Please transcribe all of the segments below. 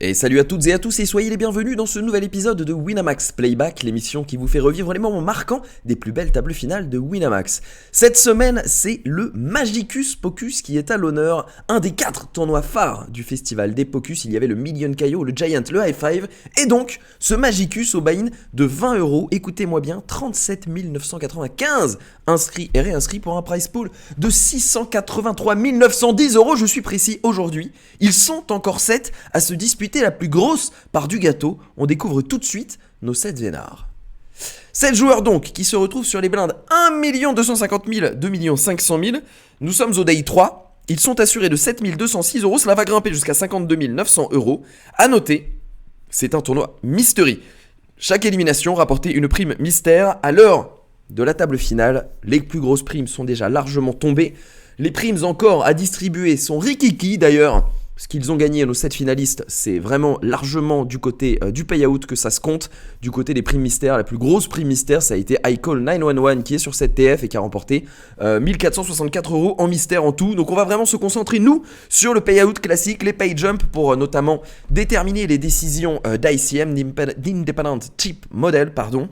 Et salut à toutes et à tous et soyez les bienvenus dans ce nouvel épisode de Winamax Playback, l'émission qui vous fait revivre les moments marquants des plus belles tables finales de Winamax. Cette semaine, c'est le Magicus Pocus qui est à l'honneur, un des 4 tournois phares du festival des Pocus. Il y avait le Million KO, le Giant, le High Five, et donc ce Magicus au buy-in de 20€, écoutez-moi bien, 37 995 inscrits et réinscrits pour un prize pool de 683 910€, je suis précis aujourd'hui. Ils sont encore 7 à se disputer la plus grosse part du gâteau. On découvre tout de suite nos 7 vénards. 7 joueurs donc qui se retrouvent sur les blindes 1 250 000, 2 500 000. Nous sommes au day 3. Ils sont assurés de 7 206€. Cela va grimper jusqu'à 52 900€. À noter, c'est un tournoi mystery. Chaque élimination rapportait une prime mystère. À l'heure de la table finale, les plus grosses primes sont déjà largement tombées. Les primes encore à distribuer sont rikiki d'ailleurs. Ce qu'ils ont gagné, nos 7 finalistes, c'est vraiment largement du côté du payout que ça se compte. Du côté des primes mystères, la plus grosse prime mystère, ça a été iCall 911 qui est sur cette TF et qui a remporté 1464€ en mystère en tout. Donc on va vraiment se concentrer, nous, sur le payout classique, les pay jump, pour notamment déterminer les décisions d'ICM, d'Independent Chip Model, pardon.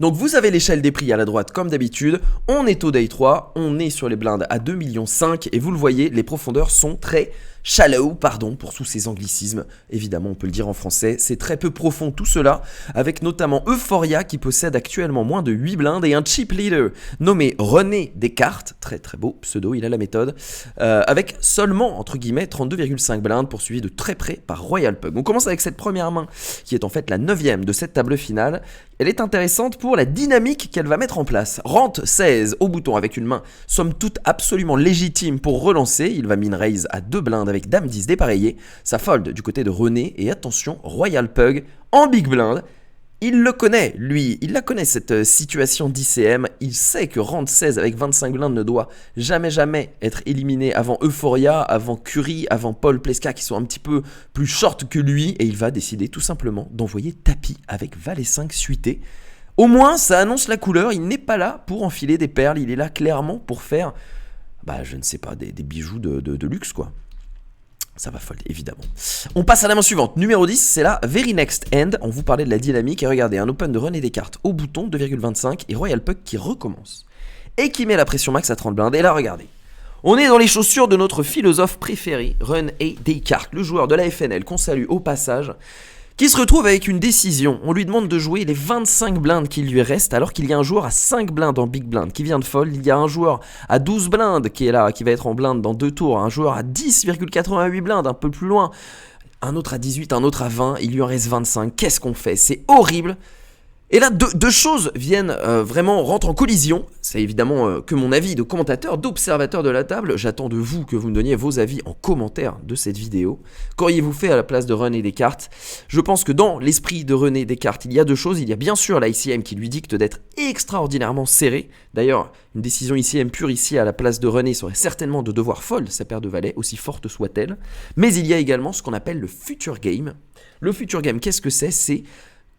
Donc vous avez l'échelle des prix à la droite comme d'habitude, on est au day 3, on est sur les blindes à 2,5 millions et vous le voyez, les profondeurs sont très shallow, pardon pour tous ces anglicismes, évidemment on peut le dire en français, c'est très peu profond tout cela, avec notamment Euphoria qui possède actuellement moins de 8 blindes et un chip leader nommé René Descartes, très très beau pseudo, il a la méthode, avec seulement entre guillemets 32,5 blindes poursuivi de très près par Royal Pug. On commence avec cette première main qui est en fait la 9e de cette table finale. Elle est intéressante pour la dynamique qu'elle va mettre en place. Rente 16 au bouton avec une main somme toute absolument légitime pour relancer. Il va min raise à 2 blindes avec Dame 10 dépareillé. Ça fold du côté de René et attention, Royal Pug en big blind. Il le connaît, lui, il la connaît cette situation d'ICM, il sait que Rente 16 avec 25 blindes ne doit jamais être éliminé avant Euphoria, avant Curie, avant Paul Pleska qui sont un petit peu plus short que lui et il va décider tout simplement d'envoyer tapis avec Valet 5 suité. Au moins ça annonce la couleur, il n'est pas là pour enfiler des perles, il est là clairement pour faire, je ne sais pas, des bijoux de luxe quoi. Ça va fold, évidemment. On passe à la main suivante. Numéro 10, c'est la Very Next End. On vous parlait de la dynamique. Et regardez, un open de René Descartes au bouton, 2,25. Et Royal Pug qui recommence. Et qui met la pression max à 30 blindes. Et là, regardez. On est dans les chaussures de notre philosophe préféré, René Descartes, le joueur de la FNL qu'on salue au passage, qui se retrouve avec une décision. On lui demande de jouer les 25 blindes qui lui restent, alors qu'il y a un joueur à 5 blindes en big blind qui vient de fold. Il y a un joueur à 12 blindes qui est là, qui va être en blinde dans 2 tours. Un joueur à 10,88 blindes, un peu plus loin. Un autre à 18, un autre à 20. Il lui en reste 25. Qu'est-ce qu'on fait? C'est horrible. Et là, deux choses viennent rentrent en collision. C'est évidemment que mon avis de commentateur, d'observateur de la table. J'attends de vous que vous me donniez vos avis en commentaire de cette vidéo. Qu'auriez-vous fait à la place de René Descartes? Je pense que dans l'esprit de René Descartes, il y a 2 choses. Il y a bien sûr l'ICM qui lui dicte d'être extraordinairement serré. D'ailleurs, une décision ICM pure ici à la place de René serait certainement de devoir fold sa paire de valets, aussi forte soit-elle. Mais il y a également ce qu'on appelle le future game. Le future game, qu'est-ce que c'est? C'est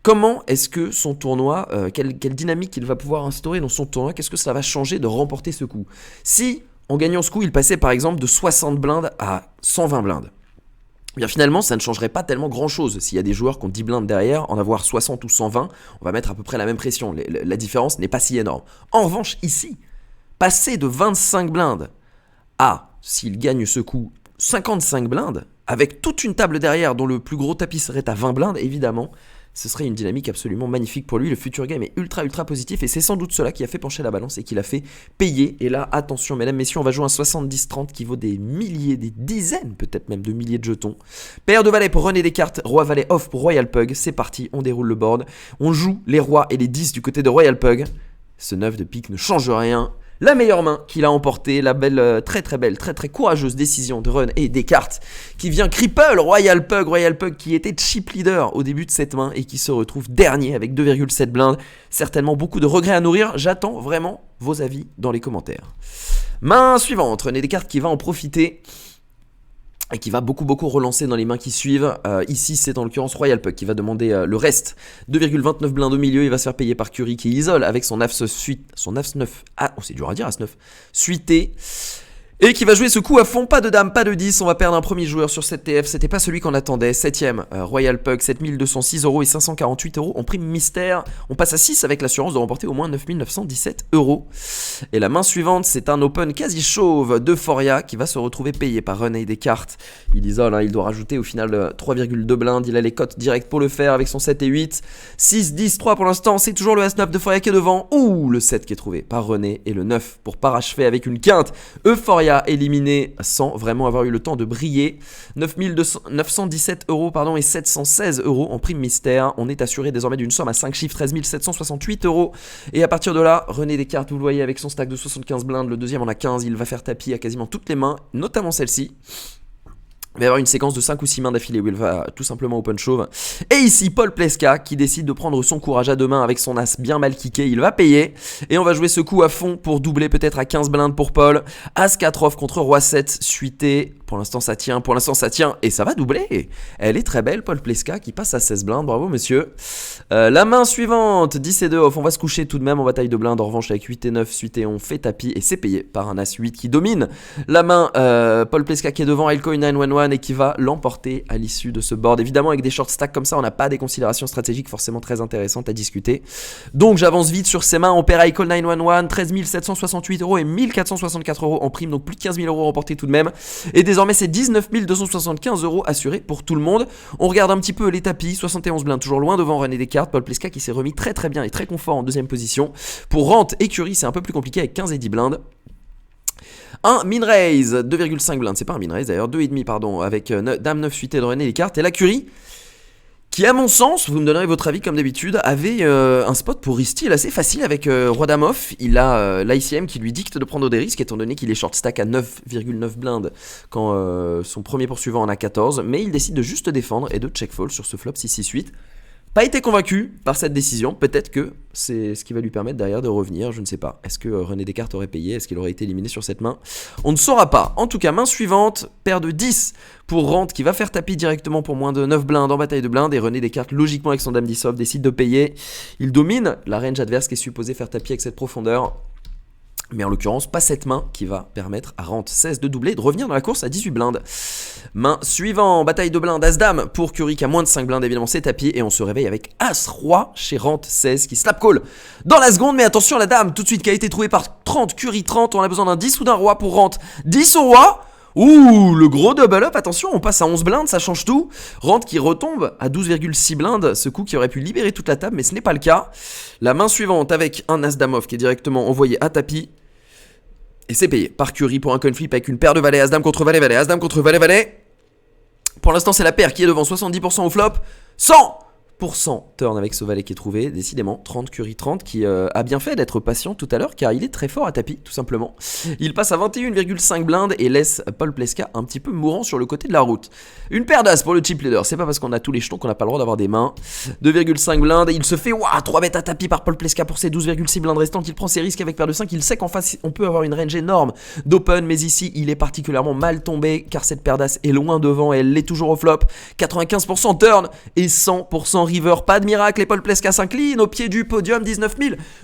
comment est-ce que son tournoi, quelle dynamique il va pouvoir instaurer dans son tournoi, qu'est-ce que ça va changer de remporter ce coup? Si, en gagnant ce coup, il passait par exemple de 60 blindes à 120 blindes, bien finalement, ça ne changerait pas tellement grand-chose. S'il y a des joueurs qui ont 10 blindes derrière, en avoir 60 ou 120, on va mettre à peu près la même pression. La différence n'est pas si énorme. En revanche, ici, passer de 25 blindes à, s'il gagne ce coup, 55 blindes, avec toute une table derrière dont le plus gros tapis serait à 20 blindes, évidemment, ce serait une dynamique absolument magnifique pour lui. Le future game est ultra positif et c'est sans doute cela qui a fait pencher la balance et qui l'a fait payer. Et là, attention mesdames, messieurs, on va jouer un 70-30 qui vaut des milliers, des dizaines peut-être même de milliers de jetons. Paire de valets pour René Descartes, roi valet off pour Royal Pug. C'est parti, on déroule le board. On joue les rois et les 10 du côté de Royal Pug. Ce 9 de pique ne change rien. La meilleure main qu'il a emportée, la belle, très belle, très courageuse décision de Run et Descartes qui vient cripple Royal Pug qui était chip leader au début de cette main et qui se retrouve dernier avec 2,7 blindes. Certainement beaucoup de regrets à nourrir, j'attends vraiment vos avis dans les commentaires. Main suivante, René Descartes qui va en profiter et qui va beaucoup relancer dans les mains qui suivent. Ici, c'est en l'occurrence Royal Pug qui va demander le reste. 2,29 blindes au milieu, il va se faire payer par Curie qui isole avec son As-9. Ah, c'est dur à dire, As-9. Suité. Et qui va jouer ce coup à fond, pas de dame, pas de 10, on va perdre un premier joueur sur cette TF, c'était pas celui qu'on attendait, 7ème, Royal Pug, 7206€ et 548€ en prime mystère, on passe à 6 avec l'assurance de remporter au moins 9917€. Et la main suivante, c'est un open quasi chauve d'Euphoria qui va se retrouver payé par René Descartes, il isole, hein, il doit rajouter au final 3,2 blindes, il a les cotes directes pour le faire avec son 7 et 8, 6, 10, 3 pour l'instant, c'est toujours le As-9 d'Euphoria qui est devant, ouh, le 7 qui est trouvé par René et le 9 pour parachever avec une quinte, Euphoria éliminé sans vraiment avoir eu le temps de briller. 917€ et 716€ en prime mystère. On est assuré désormais d'une somme à 5 chiffres, 13 768€. Et à partir de là, René Descartes, vous le voyez avec son stack de 75 blindes, le deuxième en a 15, il va faire tapis à quasiment toutes les mains, notamment celle-ci. Il va y avoir une séquence de 5 ou 6 mains d'affilée où il va tout simplement open shove. Et ici, Paul Pleska qui décide de prendre son courage à deux mains avec son as bien mal kické. Il va payer. Et on va jouer ce coup à fond pour doubler peut-être à 15 blindes pour Paul. As 4 off contre Roi 7 suité. Pour l'instant ça tient, et ça va doubler. Elle est très belle, Paul Pleska qui passe à 16 blindes, bravo monsieur. La main suivante, 10 et 2 off, on va se coucher tout de même en bataille de blindes. En revanche avec 8 et 9 suité, on fait tapis et c'est payé par un as 8 qui domine. La main, Paul Pleska qui est devant, Elcoin 911 et qui va l'emporter à l'issue de ce board. Évidemment avec des short stacks comme ça, on n'a pas des considérations stratégiques forcément très intéressantes à discuter. Donc j'avance vite sur ses mains, on perd Icon 911, 13 768€ et 1464€ en prime, donc plus de 15 000€ remportés tout de même. Et désormais c'est 19 275€ assurés pour tout le monde. On regarde un petit peu les tapis, 71 blindes toujours loin devant René Descartes, Paul Pleska qui s'est remis très bien et très confort en deuxième position. Pour Rente et Curie c'est un peu plus compliqué avec 15 et 10 blindes. Un min raise, 2,5 blindes, c'est pas un min raise d'ailleurs, 2,5 pardon, avec Dame 9 suité de René Descartes. Et la Curie qui à mon sens, vous me donnerez votre avis comme d'habitude, avait un spot pour Ristil assez facile avec Roi Dame off. Il a l'ICM qui lui dicte de prendre des risques étant donné qu'il est short stack à 9,9 blindes quand son premier poursuivant en a 14. Mais il décide de juste défendre et de check fold sur ce flop 6-6-8. Pas été convaincu par cette décision, peut-être que c'est ce qui va lui permettre derrière de revenir, je ne sais pas. Est-ce que René Descartes aurait payé? Est-ce qu'il aurait été éliminé sur cette main? On ne saura pas. En tout cas, main suivante, paire de 10 pour Rente qui va faire tapis directement pour moins de 9 blindes en bataille de blindes. Et René Descartes, logiquement avec son Dame 10 off, décide de payer. Il domine la range adverse qui est supposée faire tapis avec cette profondeur. Mais en l'occurrence, pas cette main qui va permettre à Rente 16 de doubler et de revenir dans la course à 18 blindes. Main suivante, bataille de blindes, As-Dame pour Curie qui a moins de 5 blindes, évidemment c'est tapis. Et on se réveille avec As-Roi chez Rente 16 qui slap call dans la seconde. Mais attention la Dame tout de suite qui a été trouvée par 30, Curie 30. On a besoin d'un 10 ou d'un Roi pour Rente. 10 au Roi. Ouh, le gros double up, attention, on passe à 11 blindes, ça change tout. Rente qui retombe à 12,6 blindes, ce coup qui aurait pu libérer toute la table, mais ce n'est pas le cas. La main suivante avec un As-Dame off qui est directement envoyé à tapis. Et c'est payé par Curie pour un coin flip avec une paire de valets, As-Dame contre valet-valet, As-Dame contre valet-valet. Pour l'instant c'est la paire qui est devant, 70% au flop, 100% turn avec ce valet qui est trouvé. Décidément 30 Curie 30 qui a bien fait d'être patient tout à l'heure car il est très fort à tapis tout simplement. Il passe à 21,5 blindes et laisse Paul Pleska un petit peu mourant sur le côté de la route. Une paire d'as pour le chip leader, c'est pas parce qu'on a tous les jetons qu'on n'a pas le droit d'avoir des mains. 2,5 blindes et il se fait 3 bêtes à tapis par Paul Pleska pour ses 12,6 blindes restantes. Il prend ses risques avec paire de 5, il sait qu'en face on peut avoir une range énorme d'open, mais ici il est particulièrement mal tombé car cette paire d'as est loin devant et elle l'est toujours au flop. 95% turn et 100% river, pas de miracle et Paul Pleska s'incline au pied du podium. 19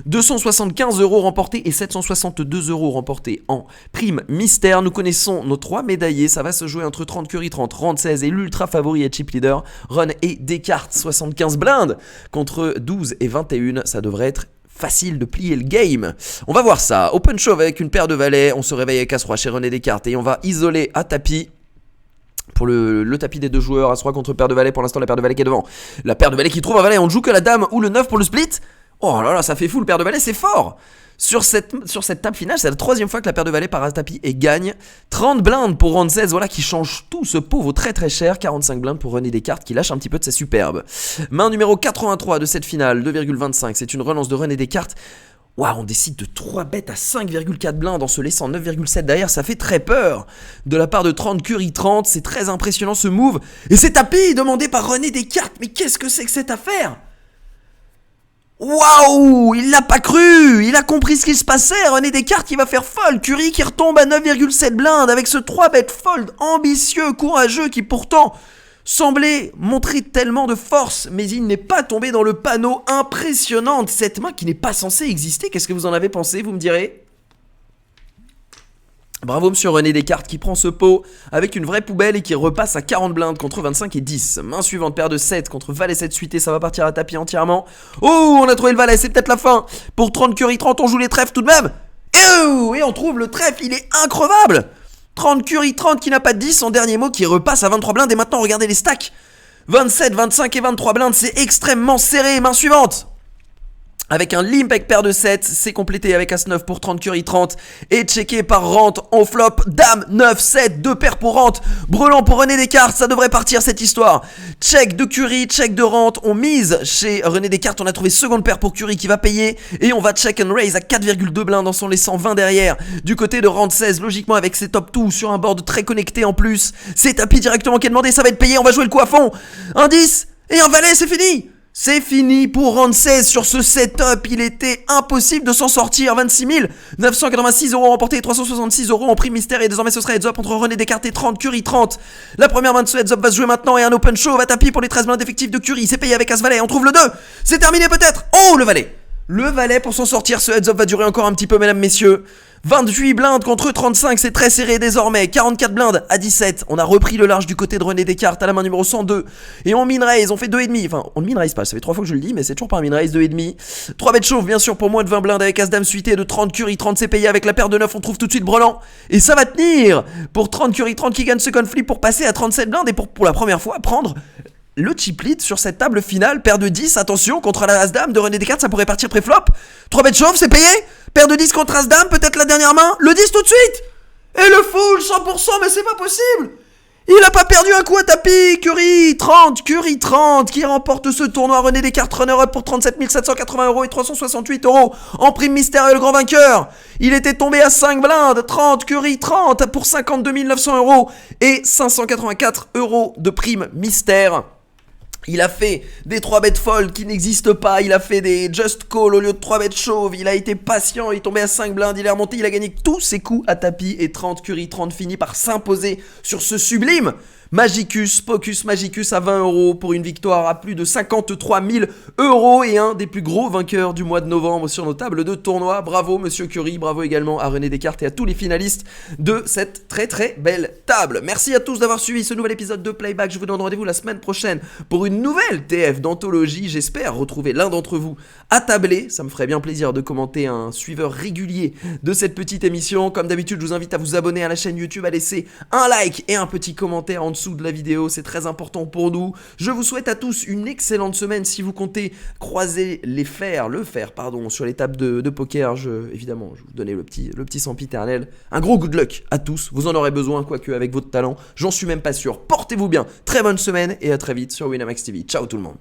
275€ remportés et 762€ remportés en prime mystère. Nous connaissons nos 3 médaillés, ça va se jouer entre 30 Curie 30, Rente 16 et l'ultra favori et chip leader Run et Descartes. 75 blindes contre 12 et 21, ça devrait être facile de plier le game. On va voir ça, open shove avec une paire de valets, on se réveille avec As-Roi chez René Descartes et on va isoler à tapis. Pour le tapis des deux joueurs, As-Roi contre paire de valet, pour l'instant la paire de valet qui est devant. La paire de valet qui trouve un valet, on ne joue que la Dame ou le 9 pour le split. Oh là là, ça fait fou, le paire de valet c'est fort. Sur cette table finale, c'est la 3e fois que la paire de valets part à tapis et gagne. 30 blindes pour Rente 16, voilà qui change tout, ce pot vaut très cher. 45 blindes pour René Descartes qui lâche un petit peu de sa superbe. Main numéro 83 de cette finale, 2,25, c'est une relance de René Descartes. Waouh, on décide de 3 bêtes à 5,4 blindes en se laissant 9,7 derrière, ça fait très peur. De la part de 30 Curie 30, c'est très impressionnant ce move. Et c'est tapis demandé par René Descartes, mais qu'est-ce que c'est que cette affaire? Waouh, il l'a pas cru, il a compris ce qui se passait. René Descartes qui va faire fold, Curie qui retombe à 9,7 blindes avec ce 3 bet fold ambitieux, courageux qui pourtant semblait montrer tellement de force, mais il n'est pas tombé dans le panneau. Impressionnante cette main qui n'est pas censée exister. Qu'est-ce que vous en avez pensé, vous me direz? Bravo monsieur René Descartes qui prend ce pot avec une vraie poubelle et qui repasse à 40 blindes contre 25 et 10. Main suivante, paire de 7 contre valet 7 suité, ça va partir à tapis entièrement. Oh, on a trouvé le valet, c'est peut-être la fin. Pour 30 curry 30, on joue les trèfles tout de même. Et on trouve le trèfle, il est increvable. 30 curry 30 qui n'a pas de 10 en dernier mot, qui repasse à 23 blindes. Et maintenant regardez les stacks, 27, 25 et 23 blindes, c'est extrêmement serré. Main suivante avec un limp avec paire de 7, c'est complété avec As-9 pour 30 curry 30 et checké par Rente en flop, Dame 9, 7, 2 paires pour Rente, Brelan pour René Descartes, ça devrait partir cette histoire. Check de curry, check de Rente, on mise chez René Descartes, on a trouvé seconde paire pour curry qui va payer et on va check and raise à 4,2 blindes en s'en laissant 20 derrière. Du côté de Rente 16, logiquement avec ses top 2 sur un board très connecté en plus, c'est tapis directement qui est demandé, ça va être payé, on va jouer le coup à fond. Un 10 et un valet, c'est fini. C'est fini pour Rente 16 sur ce setup, il était impossible de s'en sortir. 26 986 euros remportés et 366 euros en prix mystère. Et désormais ce sera heads up entre René Descartes et 30 curry 30. La première main de ce heads up va se jouer maintenant et un open show va tapis pour les 13 blindes effectifs de curry. C'est payé avec As valet, on trouve le 2, c'est terminé peut-être. Oh le valet. Le valet pour s'en sortir, ce heads up va durer encore un petit peu mesdames messieurs. 28 blindes contre 35, c'est très serré désormais. 44 blindes à 17, on a repris le large du côté de René Descartes à la main numéro 102. Et on min raise, on fait 2,5. Enfin, on min raise pas, ça fait 3 fois que je le dis, mais c'est toujours pas un min raise, 2,5. 3 bêtes chauves bien sûr pour moins de 20 blindes avec As-Dame suité de 30 curry 30, c'est payé avec la paire de 9, on trouve tout de suite Brelan. Et ça va tenir pour 30 curry 30 qui gagne ce conflit pour passer à 37 blindes et pour la première fois prendre le chip lead sur cette table finale. Paire de 10, attention, contre la As-Dame de René Descartes, ça pourrait partir pré-flop. 3 bêtes chauves, c'est payé. Paire de 10 contre As-Dame, peut-être la dernière main. Le 10 tout de suite. Et le full, 100%, mais c'est pas possible. Il a pas perdu un coup à tapis. Curry 30 qui remporte ce tournoi. René Descartes runner-up pour 37 780 euros et 368 euros en prime mystère et le grand vainqueur. Il était tombé à 5 blindes. 30 curry 30 pour 52 900 euros et 584 euros de prime mystère. Il a fait des 3 bêtes folles qui n'existent pas, il a fait des just call au lieu de 3 bêtes chauves, il a été patient, il est tombé à 5 blindes, il est remonté, il a gagné tous ses coups à tapis et 30 curry 30 finit par s'imposer sur ce sublime Magicus, Pocus Magicus à 20 euros pour une victoire à plus de 53 000 euros et un des plus gros vainqueurs du mois de novembre sur nos tables de tournoi. Bravo monsieur Curry, bravo également à René Descartes et à tous les finalistes de cette très très belle table. Merci à tous d'avoir suivi ce nouvel épisode de Playback. Je vous donne rendez-vous la semaine prochaine pour une nouvelle TF d'anthologie. J'espère retrouver l'un d'entre vous attablé. Ça me ferait bien plaisir de commenter un suiveur régulier de cette petite émission. Comme d'habitude, je vous invite à vous abonner à la chaîne YouTube, à laisser un like et un petit commentaire en dessous de la vidéo, c'est très important pour nous. Je vous souhaite à tous une excellente semaine. Si vous comptez croiser le fer sur les tables de poker, évidemment, je vais vous donner le petit sempiternel. Un gros good luck à tous, vous en aurez besoin, quoique avec votre talent, j'en suis même pas sûr. Portez-vous bien, très bonne semaine et à très vite sur Winamax TV. Ciao tout le monde.